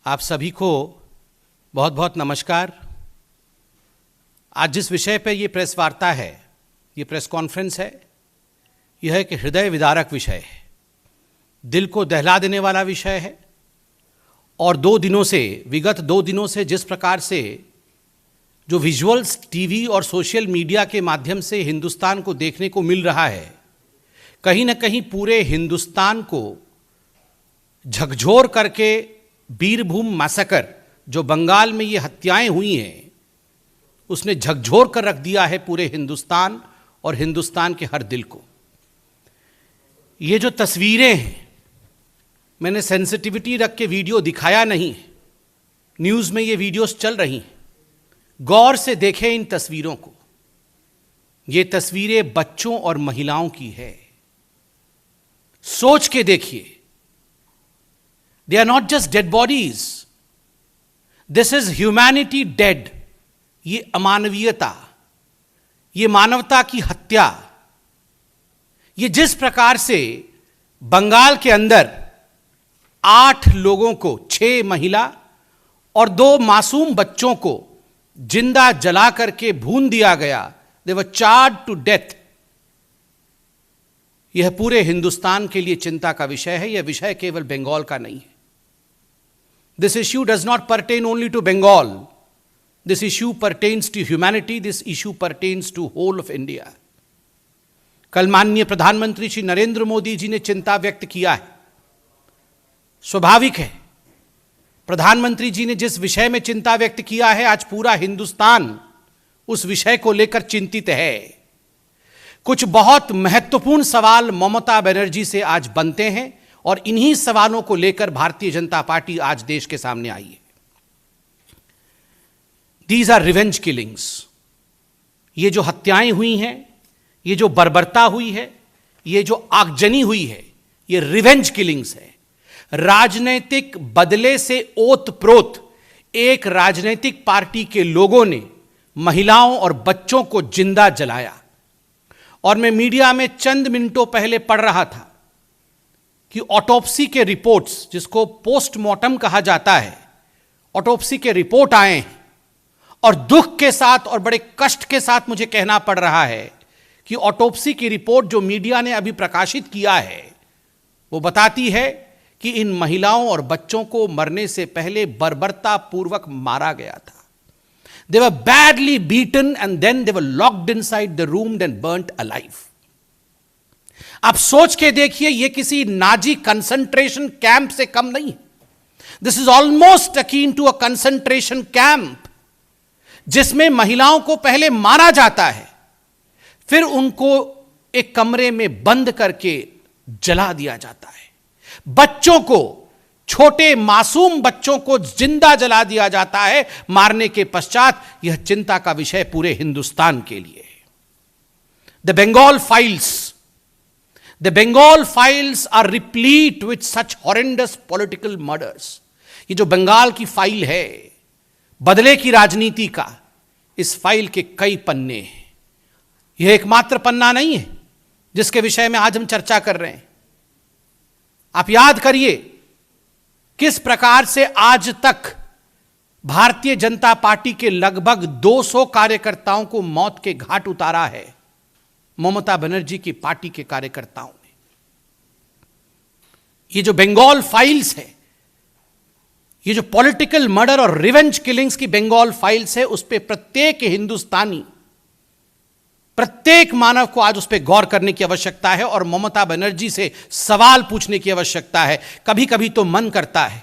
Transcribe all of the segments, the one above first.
आप सभी को बहुत बहुत नमस्कार। आज जिस विषय पर ये प्रेस वार्ता है, ये प्रेस कॉन्फ्रेंस है, यह एक हृदय विदारक विषय है, दिल को दहला देने वाला विषय है। और विगत 2 दिनों से जिस प्रकार से जो विजुअल्स टीवी और सोशल मीडिया के माध्यम से हिंदुस्तान को देखने को मिल रहा है, कहीं ना कहीं पूरे हिंदुस्तान को झकझोर करके बीरभूम मैसेकर, जो बंगाल में ये हत्याएं हुई हैं, उसने झकझोर कर रख दिया है पूरे हिंदुस्तान और हिंदुस्तान के हर दिल को। ये जो तस्वीरें हैं, मैंने सेंसिटिविटी रख के वीडियो दिखाया नहीं, न्यूज़ में ये वीडियोस चल रही हैं, गौर से देखें इन तस्वीरों को। ये तस्वीरें बच्चों और महिलाओं की है, सोच के देखिए। They are not just dead bodies. This is humanity dead. ये अमानवीयता, ये मानवता की हत्या, ये जिस प्रकार से बंगाल के अंदर 8 लोगों को, 6 महिला और 2 मासूम बच्चों को जिंदा जला करके भून दिया गया, they were charred to death. यह पूरे हिंदुस्तान के लिए चिंता का विषय है। यह विषय केवल बंगाल का नहीं है। This issue does not pertain only to Bengal. This issue pertains to humanity. This issue pertains to whole of India. कल माननीय प्रधानमंत्री श्री नरेंद्र मोदी जी ने चिंता व्यक्त किया है। स्वाभाविक है, प्रधानमंत्री जी ने जिस विषय में चिंता व्यक्त किया है, आज पूरा हिंदुस्तान उस विषय को लेकर चिंतित है। कुछ बहुत महत्वपूर्ण सवाल ममता बनर्जी से आज बनते हैं और इन्हीं सवालों को लेकर भारतीय जनता पार्टी आज देश के सामने आई है। These are revenge killings. ये जो हत्याएं हुई हैं, ये जो बर्बरता हुई है, ये जो आगजनी हुई है, ये रिवेंज किलिंग्स है। राजनीतिक बदले से ओतप्रोत एक राजनीतिक पार्टी के लोगों ने महिलाओं और बच्चों को जिंदा जलाया। और मैं मीडिया में चंद मिनटों पहले पढ़ रहा था कि ऑटोप्सी के रिपोर्ट्स, जिसको पोस्टमार्टम कहा जाता है, ऑटोप्सी के रिपोर्ट आए हैं और दुख के साथ और बड़े कष्ट के साथ मुझे कहना पड़ रहा है कि ऑटोप्सी की रिपोर्ट जो मीडिया ने अभी प्रकाशित किया है, वो बताती है कि इन महिलाओं और बच्चों को मरने से पहले बर्बरता पूर्वक मारा गया था। They were badly beaten and then they were locked inside the room and burnt alive. आप सोच के देखिए, ये किसी नाजी कंसंट्रेशन कैंप से कम नहीं है। This is almost akin to a concentration camp, जिसमें महिलाओं को पहले मारा जाता है, फिर उनको एक कमरे में बंद करके जला दिया जाता है। बच्चों को, छोटे मासूम बच्चों को जिंदा जला दिया जाता है मारने के पश्चात। यह चिंता का विषय पूरे हिंदुस्तान के लिए है। The Bengal files are replete with such horrendous political murders. ये जो बंगाल की फाइल है, बदले की राजनीति का, इस फाइल के कई पन्ने हैं। यह एकमात्र पन्ना नहीं है जिसके विषय में आज हम चर्चा कर रहे हैं। आप याद करिए किस प्रकार से आज तक भारतीय जनता पार्टी के लगभग 200 कार्यकर्ताओं को मौत के घाट उतारा है ममता बनर्जी की पार्टी के कार्यकर्ताओं ने। ये जो बंगाल फाइल्स है, ये जो पॉलिटिकल मर्डर और रिवेंज किलिंग्स की बंगाल फाइल्स है, उस पे प्रत्येक हिंदुस्तानी, प्रत्येक मानव को आज उस पे गौर करने की आवश्यकता है और ममता बनर्जी से सवाल पूछने की आवश्यकता है। कभी कभी तो मन करता है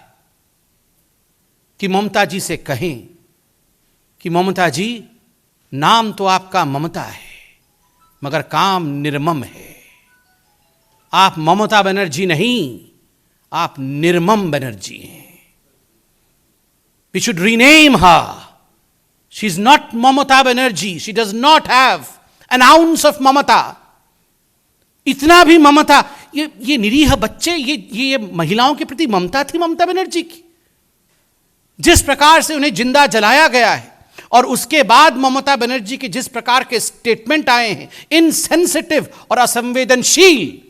कि ममता जी से कहें कि ममता जी, नाम तो आपका ममता है मगर काम निर्मम है। आप ममता बनर्जी नहीं, आप निर्मम बनर्जी हैं। We should rename her. She is not Mamata Banerjee. She does not have an ounce of ममता। इतना भी ममता, ये निरीह बच्चे, ये महिलाओं के प्रति ममता थी ममता बनर्जी की। जिस प्रकार से उन्हें जिंदा जलाया गया है और उसके बाद ममता बनर्जी के जिस प्रकार के स्टेटमेंट आए हैं, इनसेंसिटिव और असंवेदनशील,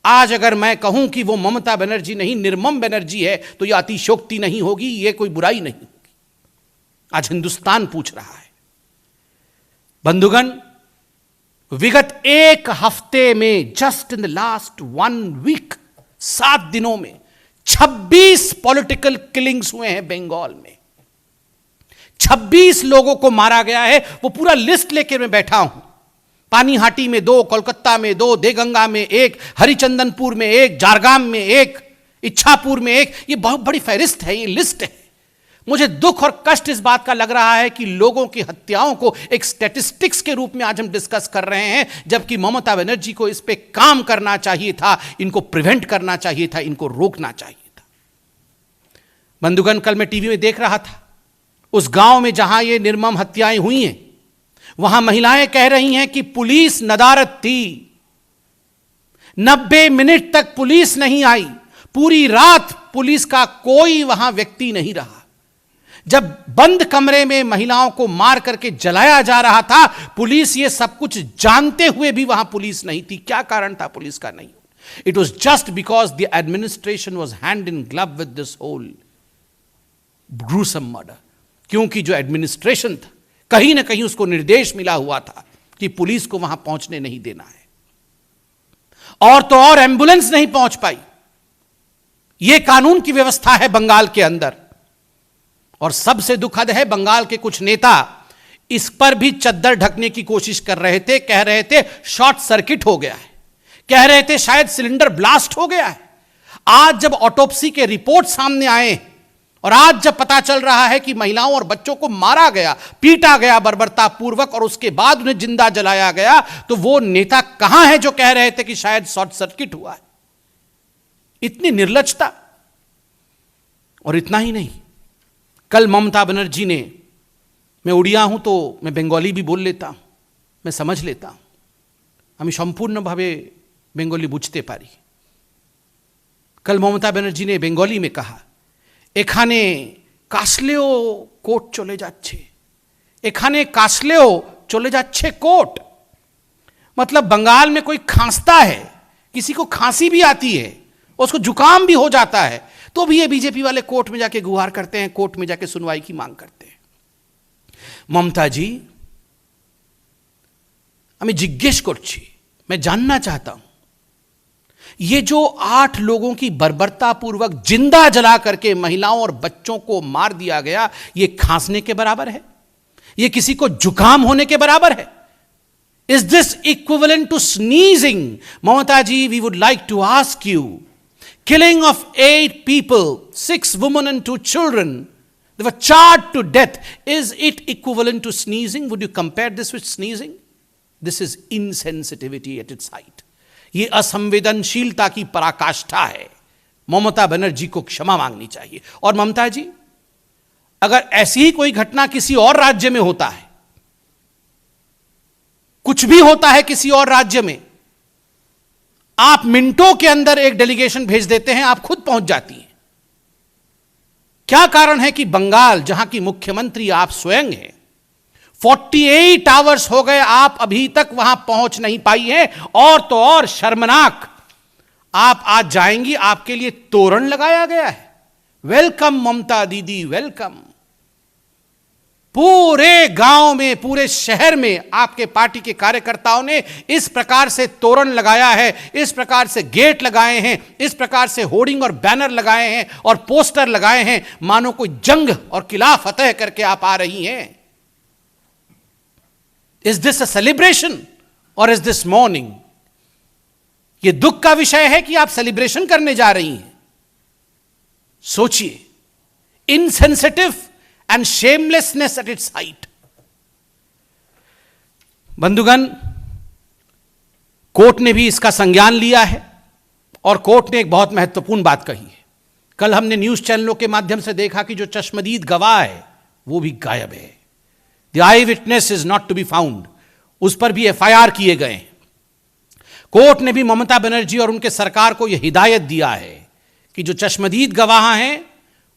आज अगर मैं कहूं कि वो ममता बनर्जी नहीं निर्मम बनर्जी है तो यह अतिशयोक्ति नहीं होगी, यह कोई बुराई नहीं होगी। आज हिंदुस्तान पूछ रहा है। बंधुगण, विगत एक हफ्ते में, just in the last 1 week, 7 दिनों में 26 पॉलिटिकल किलिंग्स हुए हैं बंगाल में। 26 लोगों को मारा गया है। वो पूरा लिस्ट लेकर मैं बैठा हूं। पानीहाटी में 2, कोलकाता में 2, देगंगा में 1, हरिचंदनपुर में 1, जारगाम में 1, इच्छापुर में 1। ये बहुत बड़ी फहरिस्त है, ये लिस्ट है। मुझे दुख और कष्ट इस बात का लग रहा है कि लोगों की हत्याओं को एक स्टैटिस्टिक्स के रूप में आज हम डिस्कस कर रहे हैं, जबकि ममता बनर्जी को इस पे काम करना चाहिए था, इनको प्रिवेंट करना चाहिए था, इनको रोकना चाहिए था। बंधुगण, कल मैं टीवी में देख रहा था, उस गांव में जहां ये निर्मम हत्याएं हुई हैं, वहां महिलाएं कह रही हैं कि पुलिस नदारद थी। 90 मिनट तक पुलिस नहीं आई। पूरी रात पुलिस का कोई वहां व्यक्ति नहीं रहा। जब बंद कमरे में महिलाओं को मार करके जलाया जा रहा था, पुलिस ये सब कुछ जानते हुए भी वहां पुलिस नहीं थी। क्या कारण था पुलिस का नहीं? It was just because the administration was hand in glove with this whole gruesome murder. क्योंकि जो एडमिनिस्ट्रेशन था, कहीं ना कहीं उसको निर्देश मिला हुआ था कि पुलिस को वहां पहुंचने नहीं देना है। और तो और एम्बुलेंस नहीं पहुंच पाई। यह कानून की व्यवस्था है बंगाल के अंदर। और सबसे दुखद है, बंगाल के कुछ नेता इस पर भी चद्दर ढकने की कोशिश कर रहे थे। कह रहे थे शॉर्ट सर्किट हो गया है, कह रहे थे शायद सिलेंडर ब्लास्ट हो गया है। आज जब ऑटोप्सी के रिपोर्ट सामने आए और आज जब पता चल रहा है कि महिलाओं और बच्चों को मारा गया, पीटा गया बर्बरतापूर्वक और उसके बाद उन्हें जिंदा जलाया गया, तो वो नेता कहां है जो कह रहे थे कि शायद शॉर्ट सर्किट हुआ है? इतनी निर्लज्जता। और इतना ही नहीं, कल ममता बनर्जी ने, मैं उड़िया हूं तो मैं बंगाली भी बोल लेता हूं, मैं समझ लेता हूं, আমি সম্পূর্ণভাবে বেঙ্গলি বুঝতে পারি। कल ममता बनर्जी ने बेंगली में कहा, এখানে কাশলেও কোর্ট চলে যাচ্ছে, এখানে কাশলেও চলে যাচ্ছে কোর্ट। मतलब बंगाल में कोई खांसता है, किसी को खांसी भी आती है, उसको जुकाम भी हो जाता है, तो भी ये बीजेपी वाले कोर्ट में जाके गुहार करते हैं, कोर्ट में जाके सुनवाई की मांग करते हैं। ममता जी, আমি জিজ্ঞেস করছি, मैं जानना चाहता हूं, ये जो 8 लोगों की बर्बरतापूर्वक जिंदा जला करके महिलाओं और बच्चों को मार दिया गया, ये खांसने के बराबर है? ये किसी को जुकाम होने के बराबर है? Is this equivalent to sneezing? Mamata ji, we would like to ask you, killing of 8 people, 6 women and 2 children, they were charged to death. Is it equivalent to sneezing? Would you compare this with sneezing? This is insensitivity at its height. ये असंवेदनशीलता की पराकाष्ठा है। ममता बनर्जी को क्षमा मांगनी चाहिए। और ममता जी, अगर ऐसी ही कोई घटना किसी और राज्य में होता है, कुछ भी होता है किसी और राज्य में, आप मिनटों के अंदर एक डेलीगेशन भेज देते हैं, आप खुद पहुंच जाती हैं। क्या कारण है कि बंगाल, जहां की मुख्यमंत्री आप स्वयं हैं, 48 आवर्स हो गए, आप अभी तक वहां पहुंच नहीं पाई हैं। और तो और शर्मनाक, आप आज जाएंगी, आपके लिए तोरण लगाया गया है, वेलकम ममता दीदी वेलकम। पूरे गांव में, पूरे शहर में आपके पार्टी के कार्यकर्ताओं ने इस प्रकार से तोरण लगाया है, इस प्रकार से गेट लगाए हैं, इस प्रकार से होर्डिंग और बैनर लगाए हैं और पोस्टर लगाए हैं, मानो कोई जंग और किला फतेह करके आप आ रही हैं। Is this a celebration or is this mourning? यह दुख का विषय है कि आप सेलिब्रेशन करने जा रही हैं। सोचिए, insensitive and shamelessness at its height. बंधुगण, कोर्ट ने भी इसका संज्ञान लिया है और कोर्ट ने एक बहुत महत्वपूर्ण बात कही है। कल हमने न्यूज चैनलों के माध्यम से देखा कि जो चश्मदीद गवाह है वो भी गायब है। The eyewitness is not to be found. उस पर भी FIR किए गए हैं। कोर्ट ने भी ममता बनर्जी और उनके सरकार को यह हिदायत दिया है कि जो चश्मदीद गवाह हैं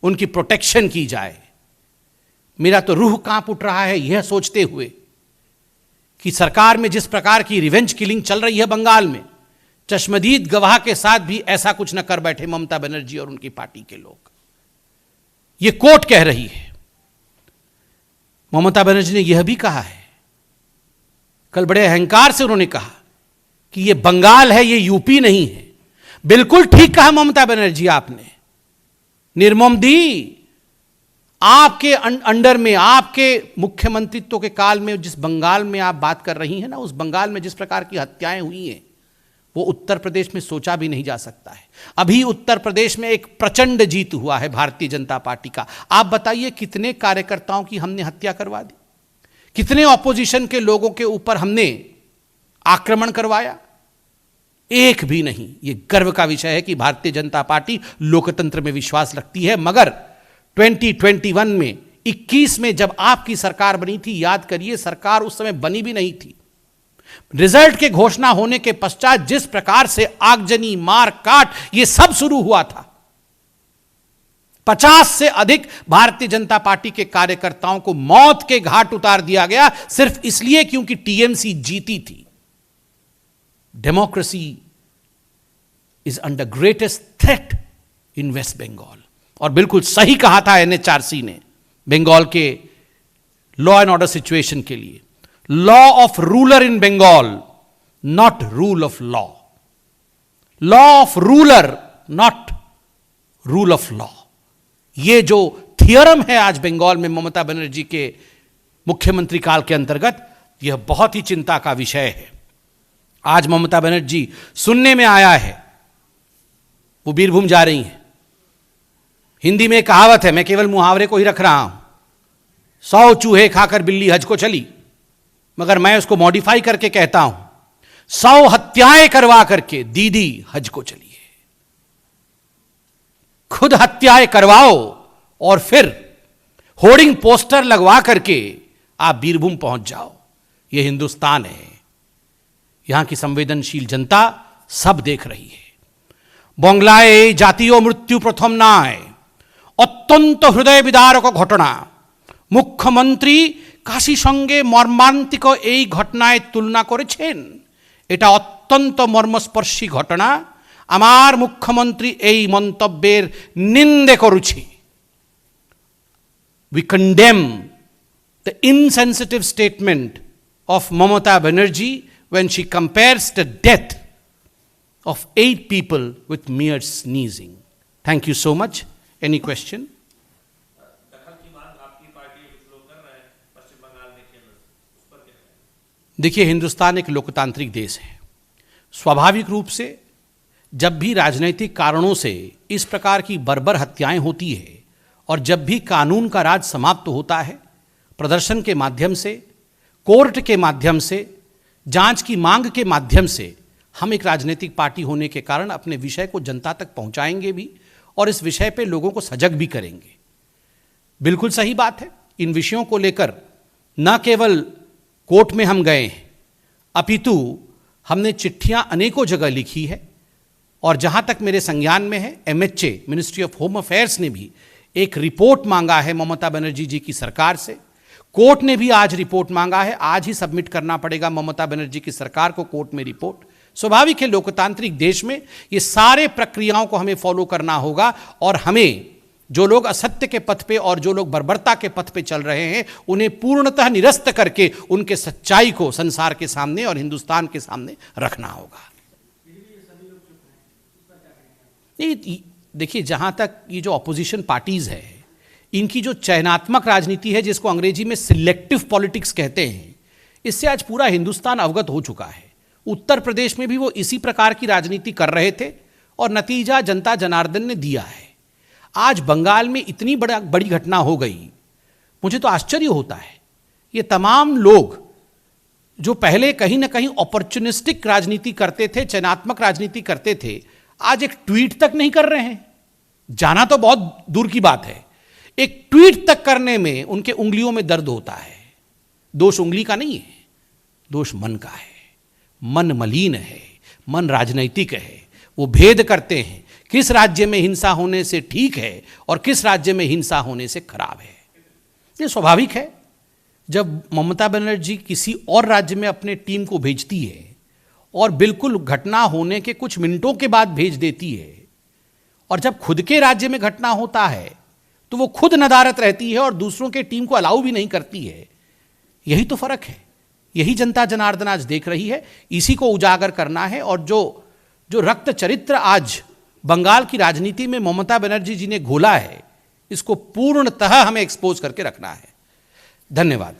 उनकी प्रोटेक्शन की जाए। मेरा तो रूह कांप उठ रहा है यह सोचते हुए कि सरकार में जिस प्रकार की रिवेंज किलिंग चल रही है बंगाल में, चश्मदीद गवाह के साथ भी ऐसा कुछ न कर बैठे ममता बनर्जी और उनकी पार्टी के लोग। यह कोर्ट कह रही है। ममता बनर्जी ने यह भी कहा है, कल बड़े अहंकार से उन्होंने कहा कि यह बंगाल है, यह यूपी नहीं है। बिल्कुल ठीक कहा ममता बनर्जी आपने। निर्मम दी, आपके अंडर में, आपके मुख्यमंत्रित्व के काल में जिस बंगाल में आप बात कर रही हैं ना, उस बंगाल में जिस प्रकार की हत्याएं हुई हैं वो उत्तर प्रदेश में सोचा भी नहीं जा सकता है। अभी उत्तर प्रदेश में एक प्रचंड जीत हुआ है भारतीय जनता पार्टी का। आप बताइए कितने कार्यकर्ताओं की हमने हत्या करवा दी, कितने ऑपोजिशन के लोगों के ऊपर हमने आक्रमण करवाया? एक भी नहीं। यह गर्व का विषय है कि भारतीय जनता पार्टी लोकतंत्र में विश्वास रखती है। मगर 2021 में 21 में जब आपकी सरकार बनी थी, याद करिए सरकार उस समय बनी भी नहीं थी। रिजल्ट के घोषणा होने के पश्चात जिस प्रकार से आगजनी, मार काट ये सब शुरू हुआ था, 50 से अधिक भारतीय जनता पार्टी के कार्यकर्ताओं को मौत के घाट उतार दिया गया सिर्फ इसलिए क्योंकि टीएमसी जीती थी। Democracy is under greatest threat in West Bengal. और बिल्कुल सही कहा था एनएचआरसी ने बंगाल के लॉ एंड ऑर्डर सिचुएशन के लिए, law of ruler in Bengal, not rule of law. Law of ruler, not rule of law. यह जो थियरम है आज बंगाल में ममता बनर्जी के मुख्यमंत्री काल के अंतर्गत, यह बहुत ही चिंता का विषय है। आज ममता बनर्जी, सुनने में आया है, वो बीरभूम जा रही हैं। हिंदी में कहावत है, मैं केवल मुहावरे को ही रख रहा हूं, 100 चूहे खाकर बिल्ली हज को चली, मगर मैं उसको मॉडिफाई करके कहता हूं, 100 हत्याएं करवा करके दीदी हज को चली है। खुद हत्याएं करवाओ और फिर होर्डिंग पोस्टर लगवा करके आप बीरभूम पहुंच जाओ। यह हिंदुस्तान है, यहां की संवेदनशील जनता सब देख रही है। बंगलाय জাতীয় মৃত্যু প্রথম নয়, অত্যন্ত হৃদয় বিদারক ঘটনা। মুখ্যমন্ত্রী কাশী সঙ্গে মর্মান্তিক এই ঘটনায় তুলনা করেছেন। এটা অত্যন্ত মর্মস্পর্শী ঘটনা। আমার মুখ্যমন্ত্রী এই মন্তব্যের নিন্দে করছে। We condemn the insensitive statement of Mamata Banerjee when she compares the death of 8 people with mere sneezing. Thank you so much. Any question? दखल की मांग आपकी पार्टी कुछ लोग कर रहे हैं पश्चिम बंगाल में केंद्र, उस पर क्या है? देखिए, हिंदुस्तान एक लोकतांत्रिक देश है। स्वाभाविक रूप से जब भी राजनीतिक कारणों से इस प्रकार की बर्बर हत्याएं होती है और जब भी कानून का राज समाप्त होता है, प्रदर्शन के माध्यम से, कोर्ट के माध्यम से, जांच की मांग के माध्यम से, हम एक राजनीतिक पार्टी होने के कारण अपने विषय को जनता तक पहुंचाएंगे भी और इस विषय पे लोगों को सजग भी करेंगे। बिल्कुल सही बात है। इन विषयों को लेकर न केवल कोर्ट में हम गए हैं, अपितु हमने चिट्ठियां अनेकों जगह लिखी है और जहां तक मेरे संज्ञान में है, MHA, ministry of home affairs ने भी एक रिपोर्ट मांगा है ममता बनर्जी जी की सरकार से। कोर्ट ने भी आज रिपोर्ट मांगा है। आज ही सबमिट करना पड़ेगा ममता बनर्जी की सरकार को कोर्ट में रिपोर्ट। स्वाभाविक है, लोकतांत्रिक देश में ये सारे प्रक्रियाओं को हमें फॉलो करना होगा और हमें जो लोग असत्य के पथ पे और जो लोग बर्बरता के पथ पे चल रहे हैं उन्हें पूर्णतः निरस्त करके उनके सच्चाई को संसार के सामने और हिंदुस्तान के सामने रखना होगा। देखिए, जहां तक ये जो ऑपोजिशन पार्टीज है, इनकी जो चयनात्मक राजनीति है, जिसको अंग्रेजी में सिलेक्टिव पॉलिटिक्स कहते हैं, इससे आज पूरा हिंदुस्तान अवगत हो चुका है। उत्तर प्रदेश में भी वो इसी प्रकार की राजनीति कर रहे थे और नतीजा जनता जनार्दन ने दिया है। आज बंगाल में इतनी बड़ी घटना हो गई, मुझे तो आश्चर्य होता है। ये तमाम लोग जो पहले कहीं ना कहीं अपॉर्चुनिस्टिक राजनीति करते थे, चयनात्मक राजनीति करते थे, आज एक ट्वीट तक नहीं कर रहे हैं। जाना तो बहुत दूर की बात है, एक ट्वीट तक करने में उनके उंगलियों में दर्द होता है। दोष उंगली का नहीं है, दोष मन का है। मन मलिन है, मन राजनैतिक है। वो भेद करते हैं किस राज्य में हिंसा होने से ठीक है और किस राज्य में हिंसा होने से खराब है। ये स्वाभाविक है। जब ममता बनर्जी किसी और राज्य में अपने टीम को भेजती है और बिल्कुल घटना होने के कुछ मिनटों के बाद भेज देती है, और जब खुद के राज्य में घटना होता है तो वो खुद नदारत रहती है और दूसरों के टीम को अलाउ भी नहीं करती है। यही तो फर्क है, यही जनता जनार्दन आज देख रही है, इसी को उजागर करना है। और जो रक्त चरित्र आज बंगाल की राजनीति में ममता बनर्जी जी ने घोला है, इसको पूर्णतः हमें एक्सपोज करके रखना है। धन्यवाद।